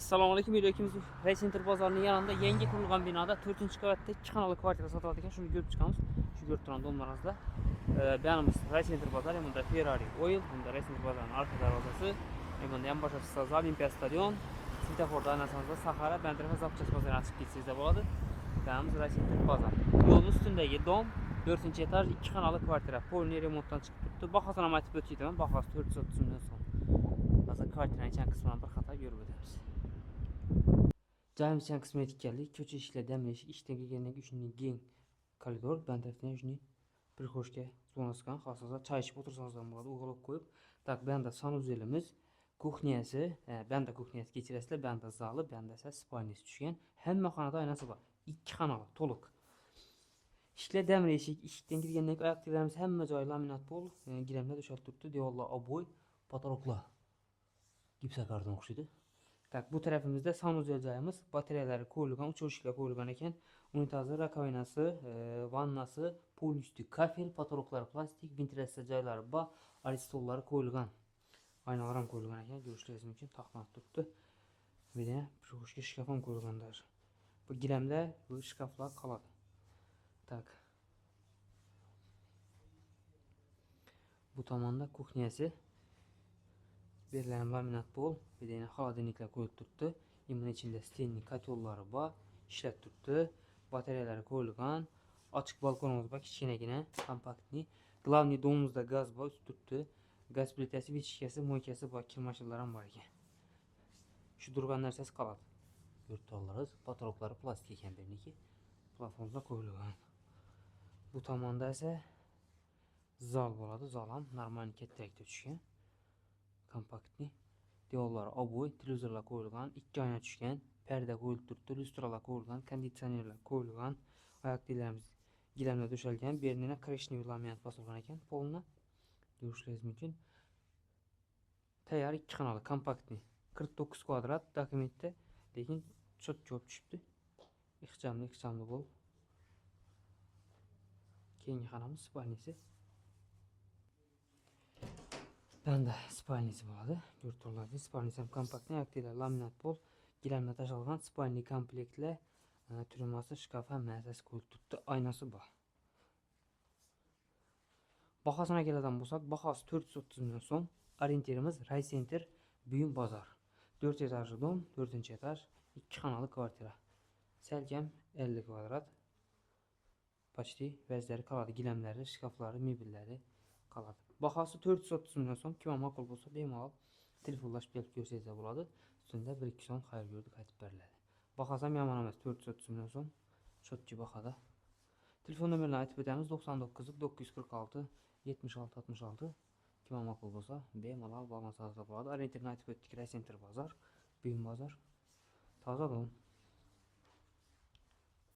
Assalomualaykum. Videomiz Raycenter bozorining yanında yangi qurilgan binoda 4-qavatda 2 xonali kvartira sotiladi ekan. Shuni ko'rib chiqamiz. Shu ko'rib turgan domlaringizda beyanimiz Raycenter bozori, bunda Ferrari Oil, bunda Raycenter bozorining arka darvozasi, bunda ham boshqa so'z Olimpiya stadion, svetoforda aynasanizda Sahara, Bandrafa zapchast bozori ochib ketsangizda bo'ladi. Beyanimiz Raycenter bozor. Yo'l ustundagi dom 4-etaj 2 xonali kvartira. Polni remontdan chiqib turibdi. Bahosini ham aytib o'tayman. Bahosi 430 million so'm. Hozir kvartiraning ichki qismini bir xato ko'rib o'tamiz. Joyimiz ichki qismi etikkanlik, ko'cha eshiklar damlash, ishdan kelgandan keyin keng koridor, bantarafdan shuni bir xo'shga zonasigan, xosasa choy ichib o'tirsangiz ham bo'ladi, uyg'oq qo'yib. Tak, banda sanuzelimiz, kuxnyasi, banda kuxnyasi kechirasizlar, banda zali, banda esa spalnyasi tushgan. Hamma xonada oynasi bor. 2 xonali, to'liq. Ishlar damla eshik, ishdan kirgandan keyin oyoq tiglarimiz hamma joyi laminat pol, gilamlar to'shalib turibdi, devorlar oboy, потолокlar gipsakarton o'xshaydi. Tak, bu tarafimizda sanuzel joyimiz, batareyalari qo'yilgan, o'chirishlar qo'yilgan ekan. Unitazi, rakovinasi, vannasi, polnisti kafel, потолоклari plastik, ventilyatsiya joylari bor, aristollari qo'yilgan. Aynalar ham qo'yilgan ekan, ko'rishingiz mumkin, taxlanib turibdi. Bir de bir xo'shga shkaf ham qo'yilganlar. Bu gilamlar, bu shkaflar qoladi. Tak. Bu tomonda kuxnyasi. Berilgan laminat pol, bir de xolodilniklar qo'yib turibdi. Bunun içinde stenli kotyolları bor, ishlab turibdi. Batareyalari qo'yilgan. Ochiq balkonimiz bor, kichkinagina, kompaktni. Главный domimizda gaz bor, o'tib turibdi. Gaz plitasi, vechkasi, moykasi bor, kirmashinlar ham bor ekan. Shu turgan narsasi qoladi. Yurtdoqlarimiz, потолоклari plastik ekan berniki. Plafonlar qo'yilgan. Bu tomonda esa zal bo'ladi. Zal ham normal kattalikda tushgan. Kompaktni. Devorlari oboy, televizorlar qo'yilgan, 2 oyna tushgan, parda qo'yilib turibdi, lyustralar qo'yilgan, konditsionerlar qo'yilgan, oyoq tiglarimiz gilamlar to'shalgan, bernina korishnevoy laminat bosilgan ekan, polni ko'rishingiz mumkin. Tayyor 2 xonali kompaktni 49 kvadrat dokumentda, lekin chot ko'p tushibdi. Ixchamli bo'lib. Keyingi xonamiz spalnyasi. Banda spalnyasi bo'ladi. Yurtdoqlarda spalnyasi ham kompaktni, aktivlar laminat pol, gilamlar tashalgan, spalny komplektlar, turmasi, shkaf ham masasi qo'yib turibdi, oynasi bor. Bahosini keladigan bo'lsak, bahosi 430 million so'm. Orientirimiz Raycenter Buyum bozor. 4 etajli dom, 4-etaj, 2 xonali kvartira. Salkam 50 kvadrat. Почти vazlari qoladi, gilamlari, shkaflari, mebellari qoladi. Bahosi 430 million so'm. Kim ma'qul bo'lsa, bemalol telefonlashib kelib ko'rsangiz bo'ladi. Ustida 1-2 so'm xayr ko'rdik aytib beriladi. Bahosi ham yomon emas, 430 million so'm. Sotchi bahada. Telefon nomerini aytib o'tamiz: 99 946 76 66. Kim ma'qul bo'lsa, bemalol bog'lansangiz bo'ladi. Orientirni aytib o'tdik, Raycenter bozor, Buyum bozor. Toza dom.